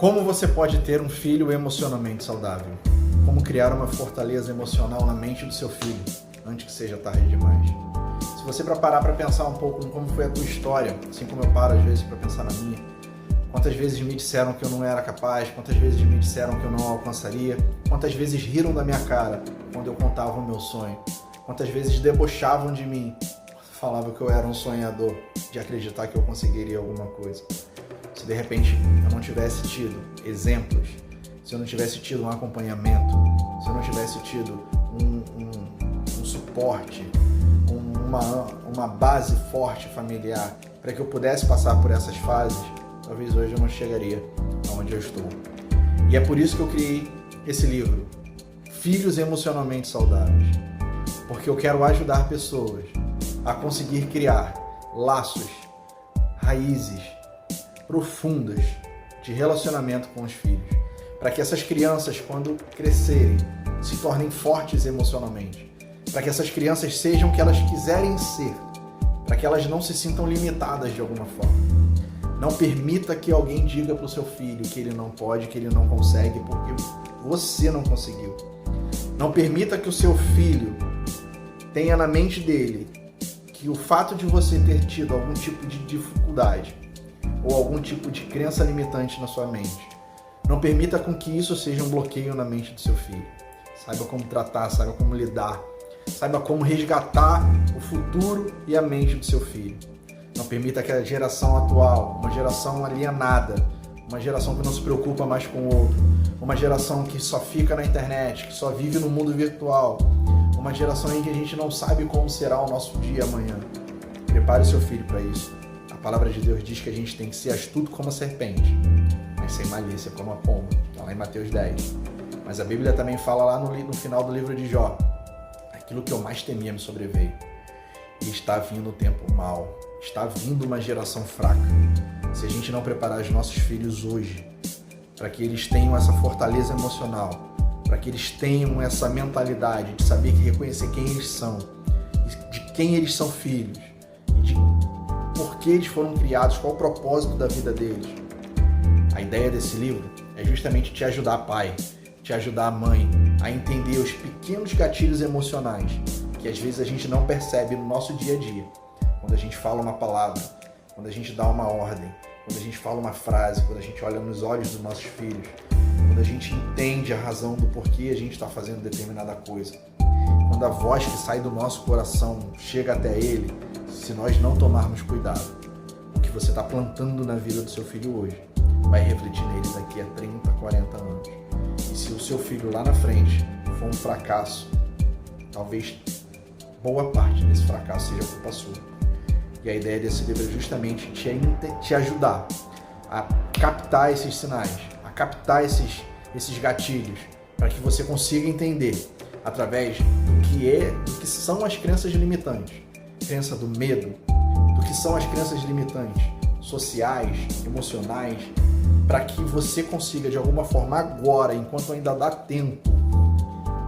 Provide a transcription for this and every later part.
Como você pode ter um filho emocionalmente saudável? Como criar uma fortaleza emocional na mente do seu filho antes que seja tarde demais? Se você parar para pensar um pouco em como foi a tua história, assim como eu paro às vezes para pensar na minha, quantas vezes me disseram que eu não era capaz, quantas vezes me disseram que eu não alcançaria, quantas vezes riram da minha cara quando eu contava o meu sonho, quantas vezes debochavam de mim, falavam que eu era um sonhador, de acreditar que eu conseguiria alguma coisa. Se de repente eu não tivesse tido exemplos, se eu não tivesse tido um acompanhamento, se eu não tivesse tido um suporte, uma base forte familiar para que eu pudesse passar por essas fases, talvez hoje eu não chegaria aonde eu estou. E é por isso que eu criei esse livro, Filhos Emocionalmente Saudáveis, porque eu quero ajudar pessoas a conseguir criar laços, raízes profundas de relacionamento com os filhos, para que essas crianças, quando crescerem, se tornem fortes emocionalmente, para que essas crianças sejam o que elas quiserem ser, para que elas não se sintam limitadas de alguma forma. Não permita que alguém diga para o seu filho que ele não pode, que ele não consegue, porque você não conseguiu. Não permita que o seu filho tenha na mente dele que o fato de você ter tido algum tipo de dificuldade ou algum tipo de crença limitante na sua mente, não permita com que isso seja um bloqueio na mente do seu filho. Saiba como tratar, saiba como lidar, saiba como resgatar o futuro e a mente do seu filho. Não permita que a geração atual, uma geração alienada, uma geração que não se preocupa mais com o outro, uma geração que só fica na internet, que só vive no mundo virtual, uma geração em que a gente não sabe como será o nosso dia amanhã. Prepare o seu filho para isso. A palavra de Deus diz que a gente tem que ser astuto como a serpente, mas sem malícia como a pomba. Está lá em Mateus 10. Mas a Bíblia também fala lá no final do livro de Jó, aquilo que eu mais temia me sobreveio. E está vindo o tempo mau, está vindo uma geração fraca. Se a gente não preparar os nossos filhos hoje, para que eles tenham essa fortaleza emocional, para que eles tenham essa mentalidade de saber que reconhecer quem eles são, de quem eles são filhos, e de por que eles foram criados, qual o propósito da vida deles. A ideia desse livro é justamente te ajudar, pai, te ajudar, mãe, a entender os pequenos gatilhos emocionais que às vezes a gente não percebe no nosso dia a dia. Quando a gente fala uma palavra, quando a gente dá uma ordem, quando a gente fala uma frase, quando a gente olha nos olhos dos nossos filhos, quando a gente entende a razão do porquê a gente está fazendo determinada coisa. Quando a voz que sai do nosso coração chega até ele, se nós não tomarmos cuidado, o que você está plantando na vida do seu filho hoje vai refletir nele daqui a 30, 40 anos. E se o seu filho lá na frente for um fracasso, talvez boa parte desse fracasso seja culpa sua. E a ideia desse livro é justamente te ajudar a captar esses sinais, a captar esses gatilhos, para que você consiga entender através do que são as crenças limitantes, crença do medo, do que são as crenças limitantes sociais, emocionais, para que você consiga de alguma forma agora, enquanto ainda dá tempo,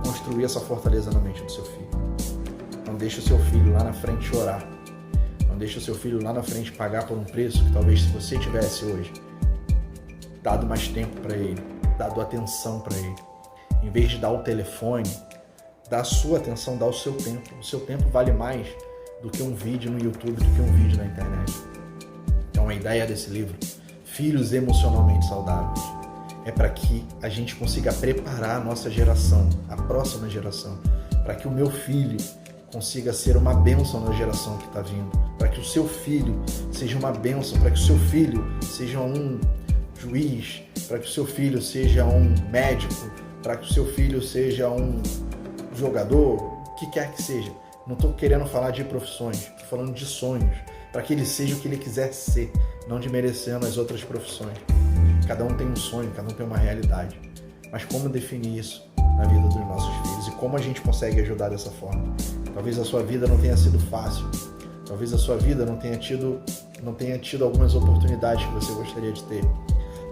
construir essa fortaleza na mente do seu filho. Não deixe o seu filho lá na frente chorar. Não deixe o seu filho lá na frente pagar por um preço que talvez se você tivesse hoje dado mais tempo para ele, dado atenção para ele. Em vez de dar o telefone, dá a sua atenção, dá o seu tempo. O seu tempo vale mais do que um vídeo no YouTube, do que um vídeo na internet. Então a ideia desse livro, Filhos Emocionalmente Saudáveis, é para que a gente consiga preparar a nossa geração, a próxima geração, para que o meu filho consiga ser uma bênção na geração que está vindo, para que o seu filho seja uma bênção, para que o seu filho seja um juiz, para que o seu filho seja um médico, para que o seu filho seja um jogador, o que quer que seja. Não estou querendo falar de profissões, estou falando de sonhos, para que ele seja o que ele quiser ser, não desmerecendo as outras profissões. Cada um tem um sonho, cada um tem uma realidade. Mas como definir isso na vida dos nossos filhos e como a gente consegue ajudar dessa forma? Talvez a sua vida não tenha sido fácil, talvez a sua vida não tenha tido algumas oportunidades que você gostaria de ter.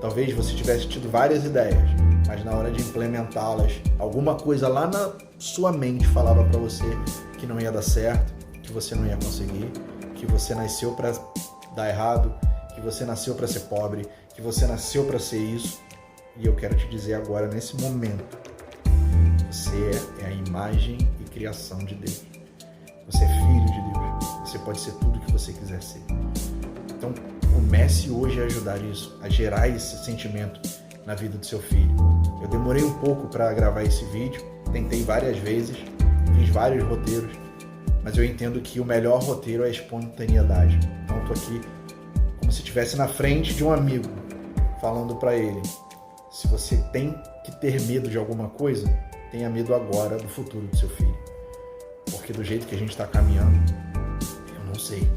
Talvez você tivesse tido várias ideias, mas na hora de implementá-las, alguma coisa lá na sua mente falava para você que não ia dar certo, que você não ia conseguir, que você nasceu para dar errado, que você nasceu para ser pobre, que você nasceu para ser isso, E eu quero te dizer agora, nesse momento, você é a imagem e criação de Deus. Você é filho de Deus. Você pode ser tudo que você quiser ser. Então, comece hoje a ajudar isso, a gerar esse sentimento na vida do seu filho. Eu demorei um pouco para gravar esse vídeo, tentei várias vezes, fiz vários roteiros, mas eu entendo que o melhor roteiro é a espontaneidade. Então, eu tô aqui como se estivesse na frente de um amigo, falando para ele: se você tem que ter medo de alguma coisa, tenha medo agora do futuro do seu filho. Porque do jeito que a gente está caminhando, eu não sei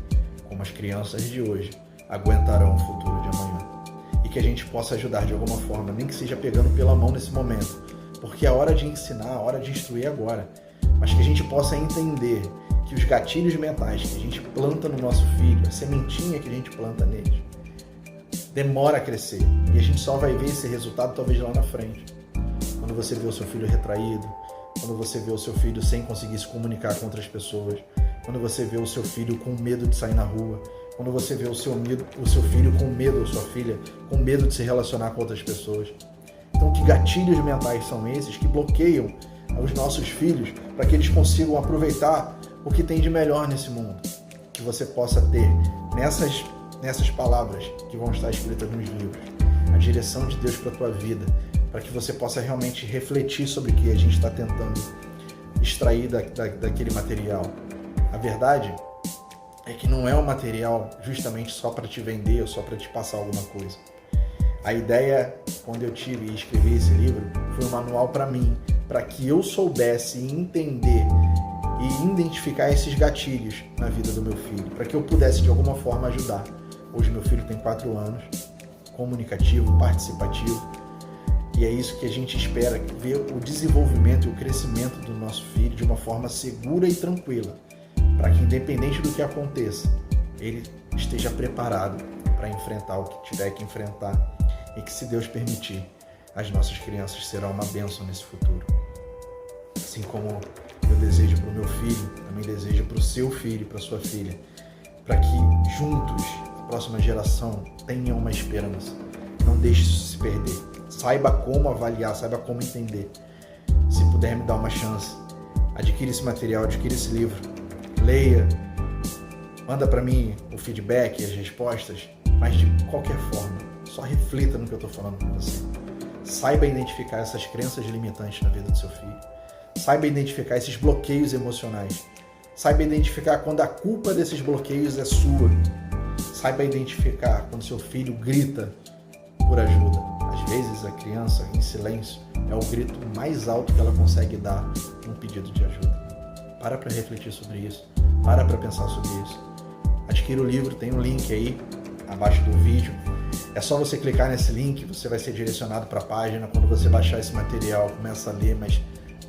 como as crianças de hoje aguentarão o futuro de amanhã. E que a gente possa ajudar de alguma forma, nem que seja pegando pela mão nesse momento. Porque é hora de ensinar, a hora de instruir agora. Mas que a gente possa entender que os gatilhos mentais que a gente planta no nosso filho, a sementinha que a gente planta nele, demora a crescer. E a gente só vai ver esse resultado talvez lá na frente. Quando você vê o seu filho retraído, quando você vê o seu filho sem conseguir se comunicar com outras pessoas, quando você vê o seu filho com medo de sair na rua, quando você vê o seu filho com medo, ou sua filha com medo de se relacionar com outras pessoas. Então, que gatilhos mentais são esses que bloqueiam os nossos filhos para que eles consigam aproveitar o que tem de melhor nesse mundo? Que você possa ter nessas palavras que vão estar escritas nos livros, a direção de Deus para a tua vida, para que você possa realmente refletir sobre o que a gente está tentando extrair daquele material. A verdade é que não é um material justamente só para te vender ou só para te passar alguma coisa. A ideia, quando eu tive e escrevi esse livro, foi um manual para mim, para que eu soubesse entender e identificar esses gatilhos na vida do meu filho, para que eu pudesse de alguma forma ajudar. Hoje meu filho tem 4 anos, comunicativo, participativo, e é isso que a gente espera, ver o desenvolvimento e o crescimento do nosso filho de uma forma segura e tranquila, para que independente do que aconteça, ele esteja preparado para enfrentar o que tiver que enfrentar, e que, se Deus permitir, as nossas crianças serão uma bênção nesse futuro. Assim como eu desejo para o meu filho, também desejo para o seu filho, para a sua filha, para que juntos, a próxima geração, tenha uma esperança. Não deixe isso se perder. Saiba como avaliar, saiba como entender. Se puder me dar uma chance, adquira esse material, adquira esse livro, leia, manda para mim o feedback, as respostas, mas de qualquer forma, só reflita no que eu estou falando com você. Saiba identificar essas crenças limitantes na vida do seu filho. Saiba identificar esses bloqueios emocionais. Saiba identificar quando a culpa desses bloqueios é sua. Saiba identificar quando seu filho grita por ajuda. Às vezes a criança, em silêncio, é o grito mais alto que ela consegue dar num pedido de ajuda. Para refletir sobre isso. Para pensar sobre isso. Adquira o livro, tem um link aí abaixo do vídeo. É só você clicar nesse link, você vai ser direcionado para a página. Quando você baixar esse material, começa a ler, mas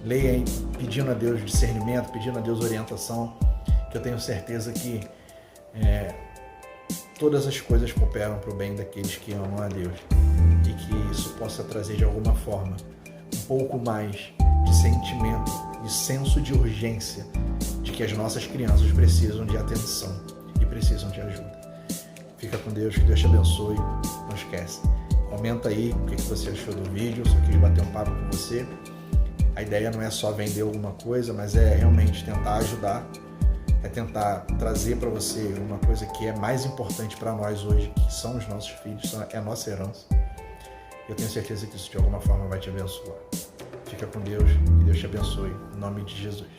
leia pedindo a Deus discernimento, pedindo a Deus orientação, que eu tenho certeza que todas as coisas cooperam para o bem daqueles que amam a Deus, e que isso possa trazer de alguma forma um pouco mais de sentimento, de senso de urgência, de que as nossas crianças precisam de atenção e precisam de ajuda. Fica com Deus, que Deus te abençoe. Não esquece, comenta aí o que você achou do vídeo. Eu só quis bater um papo com você. A ideia não é só vender alguma coisa, mas é realmente tentar ajudar, é tentar trazer para você uma coisa que é mais importante para nós hoje, que são os nossos filhos, é a nossa herança. Eu tenho certeza que isso de alguma forma vai te abençoar. Fica com Deus, que Deus te abençoe, em nome de Jesus.